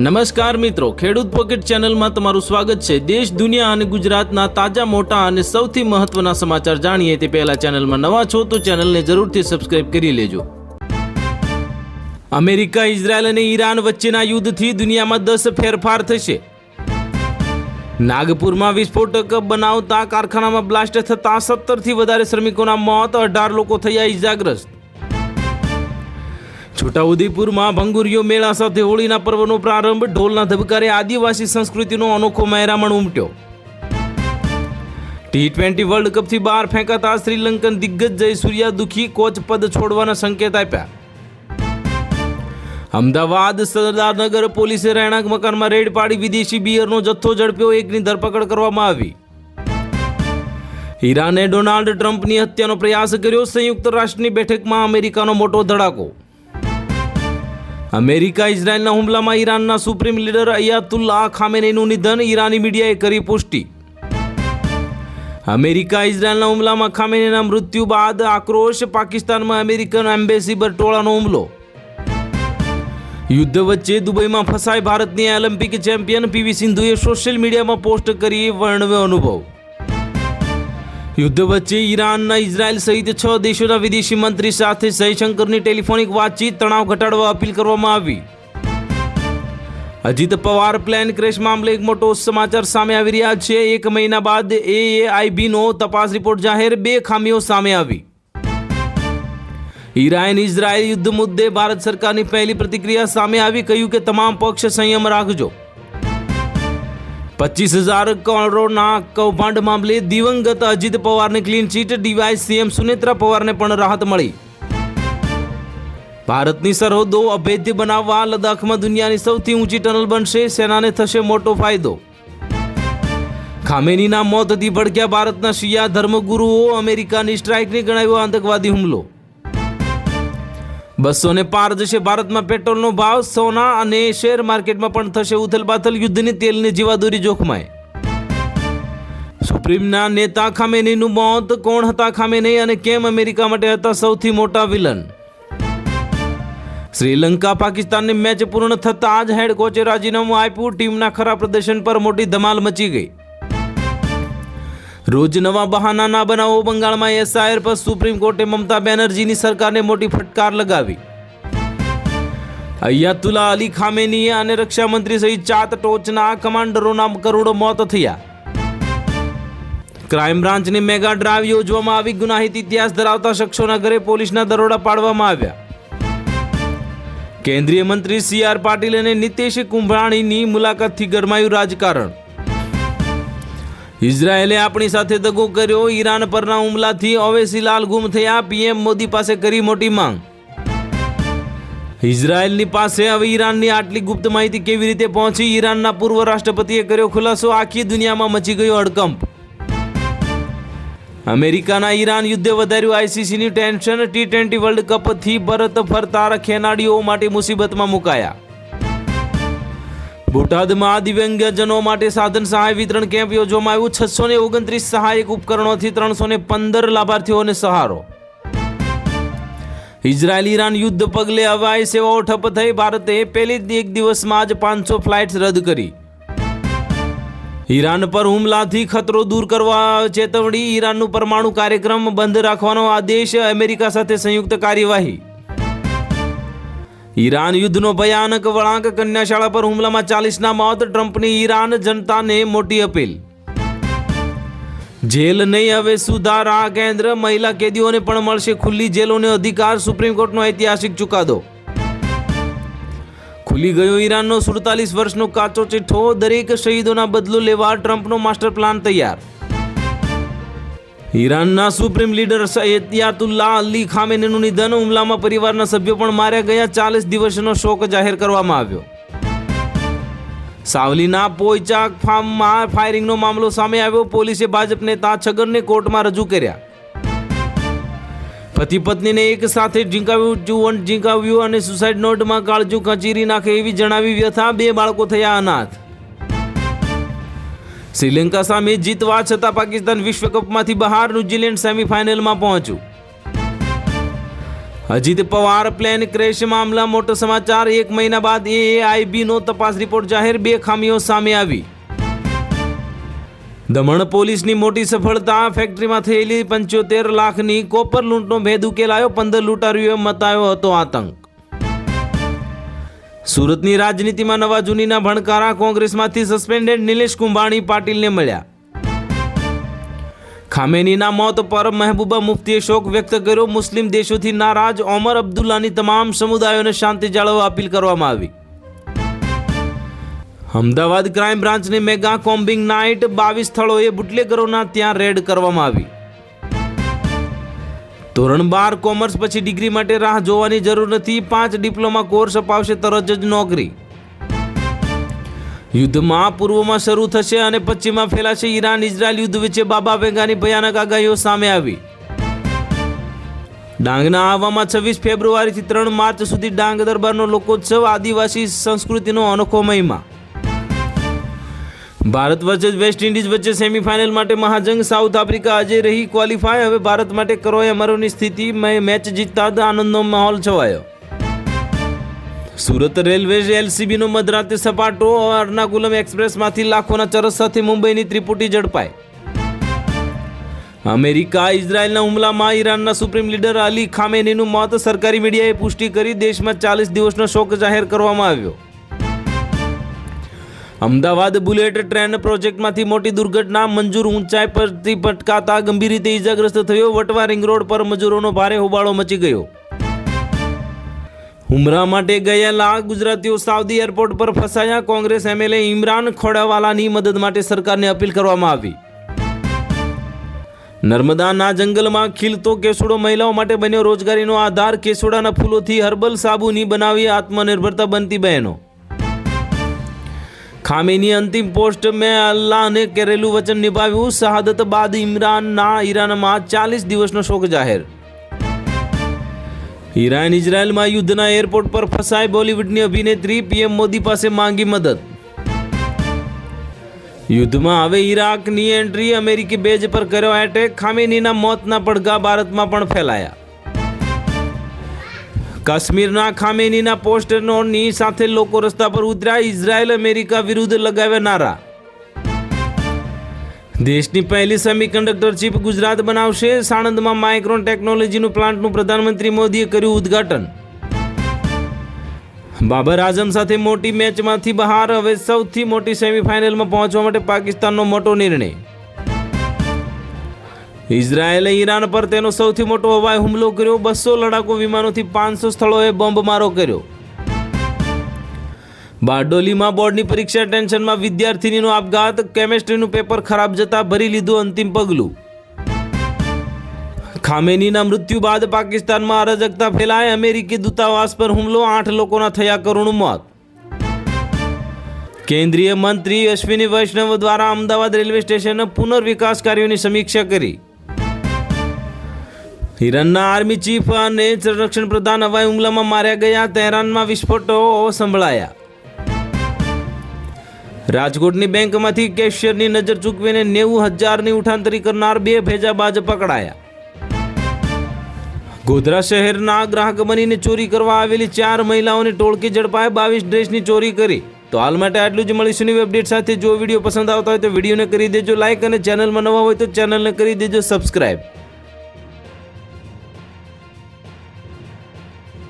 નમસ્કાર મિત્રો, ખેડૂત પોકેટ ચેનલમાં તમારું સ્વાગત છે। દેશ, દુનિયા અને ગુજરાતના તાજા, મોટા અને સૌથી મહત્વના સમાચાર જાણીએ તે પહેલા ચેનલમાં નવા છો તો ચેનલને જરૂરથી સબસ્ક્રાઇબ કરી લેજો। અમેરિકા, ઇઝરાયલ અને ઈરાન વચ્ચેના યુદ્ધથી દુનિયામાં 10 ફેરફાર થશે। નાગપુરમાં વિસ્ફોટક બનાવતા કારખાનામાં બ્લાસ્ટ થતા 17થી વધારે શ્રમિકોના મોત, 18 લોકો થયા ઇજાગ્રસ્ત। છોટાઉદેપુરમાં ભંગુરિયો મેળા સાથે હોળીના પર્વનો પ્રારંભ, ઢોલના ધબકારે આદિવાસી સંસ્કૃતિનો અનોખો મહેરામણ ઉમટ્યો। T20 વર્લ્ડ કપથી બહાર ફેંકાતા શ્રીલંકન દિગ્ગજ જયસૂર્યા દુખી, કોચ પદ છોડવાના સંકેત આપ્યા। અમદાવાદ સરદારનગર પોલીસે રહેણાંક મકાનમાં રેડ પાડી વિદેશી બિયરનો જથ્થો ઝડપ્યો, એકની ધરપકડ કરવામાં આવી। ઈરાને ડોનાલ્ડ ટ્રમ્પની હત્યાનો પ્રયાસ કર્યો, સંયુક્ત રાષ્ટ્રની બેઠકમાં અમેરિકાનો મોટો ધડાકો। અમેરિકા ઇઝરાયલના હુમલામાં ઈરાનના સુપ્રીમ લીડર અયાતુલ્લાહ ખામેનેઈનું નિધન, ઈરાની મીડિયાએ કરી પુષ્ટિ। અમેરિકા ઇઝરાયલના હુમલામાં ખામેનેઈના મૃત્યુ બાદ આક્રોશ, પાકિસ્તાનમાં અમેરિકન એમ્બેસી પર ટોળાનો હુમલો। યુદ્ધ વચ્ચે દુબઈમાં ફસાઈ ભારતની ઓલિમ્પિક ચેમ્પિયન પીવી સિંધુએ સોશિયલ મીડિયામાં પોસ્ટ કરી વર્ણવ્યો અનુભવ। યુદ્ધ વચ્ચે ઈરાનના ઇઝરાયલ સહિત 6 દેશોના વિદેશી મંત્રી સાથે જયશંકરની ટેલિફોનિક વાતચીત, તણાવ ઘટાડવા અપીલ કરવામાં આવી। અજીત પવાર પ્લેન ક્રેશ મામલે એક મોટો સમાચાર સામે આવી રહ્યા છે। 1 મહિના બાદ AAIBનો તપાસ રિપોર્ટ જાહેર, 2 ખામીઓ સામે આવી। ઈરાન ઇઝરાયલ યુદ્ધ મુદ્દે ભારત સરકારની પહેલી પ્રતિક્રિયા સામે આવી, કહ્યું કે તમામ પક્ષ સંયમ રાખજો। 25,000 કરોડના કૌભાંડ મામલે દિવંગત અજીત પવારને ક્લીન ચીટ, ડીવાયસ સીએમ સુનેત્રા પવારને પણ રાહત મળી। ભારતની સરહદો અભેદ્ય બનાવવા લદ્દાખમાં દુનિયાની સૌથી ઊંચી ટનલ બનશે, સેનાને થશે મોટો ફાયદો। ખામેનીના મોતથી ભડક્યા ભારતના શિયા ધર્મગુરુઓ, અમેરિકાની સ્ટ્રાઇકને ગણાવ્યો આતંકવાદી હુમલો। 200 પાર જશે ભારતમાં પેટ્રોલનો ભાવ, સોના અને શેર માર્કેટમાં પણ થશે ઉથલપાથલ, યુદ્ધની તેલની જીવાદોરી જોખમાય। સુપ્રીમના નેતા ખામેનીનું મોત, કોણ હતા ખામેનેઈ અને કેમ અમેરિકા માટે હતા સૌથી મોટા વિલન? શ્રીલંકા પાકિસ્તાનની મેચ પૂર્ણ થતાં જ હેડ કોચે રાજીનામું આપ્યું, ટીમના ખરાબ પ્રદર્શન પર મોટી ધમાલ મચી ગઈ। રોજ નવા બહાના ના બનાવો, બંગાળમાં SIR પર સુપ્રીમ કોર્ટે મમતા બેનર્જીની સરકારને મોટી ફટકાર લગાવી। અયાતુલ્લા અલી ખામેની અને રક્ષામંત્રી સહિત 4 ટોચના કમાન્ડરોના કરોડો મોત થયા। ક્રાઇમ બ્રાન્ચની મેગા ડ્રાઈવ યોજવામાં આવી, ગુનાહિત ઇતિહાસ ધરાવતા શખ્સોના ઘરે પોલીસના દરોડા પાડવામાં આવ્યા। કેન્દ્રીય મંત્રી CR પાટીલ અને નીતિશ કુંભરાણીની મુલાકાતથી ગરમાયું રાજકારણ। ઇઝરાયેલે આપણી સાથે દગો કર્યો, ઈરાન પરના હુમલાથી ઓવેસી લાલ ગુમ થયા, PM મોદી પાસે કરી મોટી માંગ। ઇઝરાયેલની પાસે હવે ઈરાનની આટલી ગુપ્ત માહિતી કેવી રીતે પહોંચી? ઈરાનના પૂર્વ રાષ્ટ્રપતિએ કર્યો ખુલાસો, આખી દુનિયામાં મચી ગયો હડકંપ। અમેરિકાના ઈરાન યુદ્ધે વધાર્યું ICCની ટેન્શન, T20 વર્લ્ડ કપથી પરત ફરતા ખેલાડીઓ માટે મુસીબતમાં મુકાયા। બોટાદમાં દિવ્યાંગજનો માટે સાધન સહાય વિતરણ કેમ્પ યોજવામાં આવ્યું, 629 સહાયક ઉપકરણોથી 315 લાભાર્થીઓને સહારો। ઇઝરાયલ ઈરાન યુદ્ધ પગલે હવાઈ સેવાઓ ઠપ થઈ, ભારતે પહેલી એક દિવસમાં જ 500 ફ્લાઇટ્સ રદ કરી। ઈરાન પર હુમલાથી ખતરો દૂર કરવા ચેતવણી, ઈરાનનું પરમાણુ કાર્યક્રમ બંધ રાખવાનો આદેશ, અમેરિકા સાથે સંયુક્ત કાર્યવાહી। ઈરાન યુદ્ધનો ભયાનક વળાંક, કન્યાશાળા પર હુમલામાં 40ના મોત, ટ્રમ્પની ઈરાન જનતાને મોટી અપીલ। જેલ નહીં હવે સુધારા કેન્દ્ર, મહિલા કેદીઓને પણ મળશે ખુલ્લી જેલોને અધિકાર, સુપ્રીમ કોર્ટનો ઐતિહાસિક ચુકાદો। ખુલી ગયો ઈરાનનો 47 વર્ષનો કાચો ચિઠ્ઠો, દરેક શહીદોના બદલો લેવા ટ્રમ્પનો માસ્ટર પ્લાન તૈયાર। ઈરાનના સુપ્રીમ લીડર અયાતુલ્લાહ અલી ખામેનીનું નિધન, હુમલામાં પરિવારના સભ્યો પણ માર્યા ગયા, 40 દિવસનો શોક જાહેર કરવામાં આવ્યો। સાવલીના પોઈચાક ફાર્મમાં ફાયરિંગનો મામલો સામે આવ્યો, પોલીસે ભાજપ નેતા છગનને કોર્ટમાં રજૂ કર્યા। પતિ પત્નીને એક સાથે ઝીંકાવ્યું અને સુસાઇડ નોટમાં કાળજું કચીરી નાખે એવી જણાવી વ્યથા, 2 બાળકો થયા અનાથ। શ્રીલંકા સામે જીતવા છતાં પાકિસ્તાન વિશ્વકપમાંથી બહાર, ન્યૂઝીલેન્ડ સેમીફાઇનલમાં પહોંચ્યું। અજીત પવાર પ્લેન ક્રેશ મામલા મોટો સમાચાર, 1 મહિના બાદ AAIBનો તપાસ રિપોર્ટ જાહેર, 2 ખામીઓ સામે આવી. દમણ પોલીસની મોટી સફળતા, ફેક્ટરીમાં થયેલી 75 લાખની કોપર લૂંટનો ભેદ ઉકેલાયો, 15 લૂંટારુઓએ મચાવ્યો હતો આતંક. સુરતની રાજનીતિમાં નવા જૂનીના ભણકારા, કોંગ્રેસમાંથી સસ્પેન્ડેડ નિલેશ કુંભાણી પાટીલને મળ્યા. ખામેનીના મોત પર મહેબૂબા મુફ્તીએ શોક વ્યક્ત કર્યો, મુસ્લિમ દેશોથી નારાજ ઓમર અબ્દુલ્લાની તમામ સમુદાયોને શાંતિ જાળવવા અપીલ કરવામાં આવી. અમદાવાદ ક્રાઇમ બ્રાન્ચની મેગા કોમ્બિંગ નાઇટ, 22 સ્થળોએ બુટલેગરોના ત્યાં રેડ કરવામાં આવી. ધોરણ 12 કોમર્સ પછી ડિગ્રી માટે રાહ જોવાની જરૂર નથી, 5 ડિપ્લોમા કોર્સ અપાવશે તરત જ નોકરી. યુદ્ધમાં પૂર્વમાં શરૂ થશે અને પશ્ચિમમાં ફેલાશે ઈરાન ઇઝરાયલ યુદ્ધ વચ્ચે બાબા વેગાની ભયાનક આગાહીઓ સામે આવી. ડાંગના આહવામાં 26 ફેબ્રુઆરીથી 3 માર્ચ સુધી ડાંગ દરબારનો લોકોત્સવ, આદિવાસી સંસ્કૃતિનો અનોખો મહિમા. ભારત વર્સેસ વેસ્ટ ઇન્ડિઝ વચ્ચે સેમીફાઇનલ માટે મહાજંગ, સાઉથ આફ્રિકા અજય રહી ક્વોલિફાય, હવે ભારત માટે કરોએ અમરોની સ્થિતિ, મેચ જીતતા આનંદનો માહોલ છવાયો. સુરત રેલવે LCBનો મધરાતે સપાટો, એર્નાકુલમ એક્સપ્રેસમાંથી લાખોના ચરસ સાથે મુંબઈની ત્રિપુટી ઝડપાઈ. અમેરિકા ઇઝરાયલના હુમલામાં ઈરાનના સુપ્રીમ લીડર અલી ખામેનીનું મોત, સરકારી મીડિયાએ પુષ્ટિ કરી, દેશમાં 40 દિવસનો શોક જાહેર કરવામાં આવ્યો. અમદાવાદ બુલેટ ટ્રેન પ્રોજેક્ટમાંથી મોટી દુર્ઘટના, મંજૂર ઊંચાઈ પરથી પટકાતા ગંભીર રીતે ઇજાગ્રસ્ત થયો, વટવા રિંગ રોડ પર મજૂરોનો ભારે હોબાળો મચી ગયો. ઉમરા માટે ગયેલા ગુજરાતીઓ સાઉદી એરપોર્ટ પર ફસાયા, કોંગ્રેસ MLA ઇમરાન ખોડાવાલાની મદદ માટે સરકારને અપીલ કરવામાં આવી. નર્મદાના જંગલમાં ખીલતો કેસુડો મહિલાઓ માટે બન્યો રોજગારીનો આધાર, કેસુડાના ફૂલોથી હર્બલ સાબુની બનાવી આત્મનિર્ભરતા બનતી બહેનો. ખામેની અંતિમ પોસ્ટ, મેં અલ્લાહને કરેલું વચન નિભાવ્યું, શહાદત બાદ ઇમરાનના ઈરાનમાં 40 દિવસનો શોક જાહેર. ઈરાન ઇઝરાયલમાં યુદ્ધના એરપોર્ટ પર ફસાઈ, બોલિવૂડની અભિનેત્રી PM મોદી પાસે માંગી મદદ. યુદ્ધમાં હવે ઈરાકની એન્ટ્રી, અમેરિકી બેઝ પર કર્યો એટેક, ખામેનીના મોતના પડઘા ભારતમાં પણ ફેલાયા. કાશ્મીરના ખામેનીના પોસ્ટરોની સાથે લોકો રસ્તા પર ઉતર્યા, ઇઝરાયલ અમેરિકા વિરુદ્ધ લગાવ્યા નારા. દેશની પહેલી સેમિકન્ડક્ટર ચિપ ગુજરાત બનાવશે, સાણંદમાં માઇક્રોન ટેકનોલોજીનું પ્લાન્ટનું પ્રધાનમંત્રી મોદીએ કર્યું ઉદ્ઘાટન. બાબર આઝમ સાથે મોટી મેચમાંથી બહાર, હવે સૌથી મોટી સેમીફાઇનલમાં પહોંચવા માટે પાકિસ્તાનનો મોટો નિર્ણય. ઇઝરાયેલે ઈરાન પર તેનો સૌથી મોટો હવાઈ હુમલો કર્યો, 200 લડાકુ વિમાનોથી 500 સ્થળોએ બોમ્બમારો કર્યો. બારડોલીમાં બોર્ડની પરીક્ષા ટેન્શનમાં વિદ્યાર્થીનીનો આપઘાત, કેમેસ્ટ્રીનું પેપર ખરાબ જતા ભરી લીધું અંતિમ પગલું. ખામેનીના મૃત્યુ બાદ પાકિસ્તાનમાં અરાજકતા ફેલાય, અમેરિકી દૂતાવાસ પર હુમલો, 8 લોકોના થયા કરુણ મોત. કેન્દ્રીય મંત્રી અશ્વિની વૈષ્ણવ દ્વારા અમદાવાદ રેલવે સ્ટેશનના પુનર્વિકાસ કાર્યોની સમીક્ષા કરી. ઈરાનના આર્મી ચીફ અને સંરક્ષણ પ્રધાન હવાઈ હુમલામાં માર્યા ગયા, તહેરાનમાં વિસ્ફોટો સંભળાયા. રાજકોટની બેંકમાંથી કેશિયરની નજર ચૂકવીને 90,000ની ઉઠાંતરી કરનાર 2 ભેજાબાજ પકડાયા. ગોધરા શહેરના ગ્રાહક બનીને ચોરી કરવા આવેલી 4 મહિલાઓની ટોળકી ઝડપાઈ, 22 ડ્રેસની ચોરી કરી. તો હાલ માટે આટલું જ. મળીશું નવી અપડેટ સાથે. જો વિડીયો પસંદ આવતા હોય તો વિડીયોને કરી દેજો લાઇક અને ચેનલમાં નવા હોય તો ચેનલને કરી દેજો સબસ્ક્રાઇબ.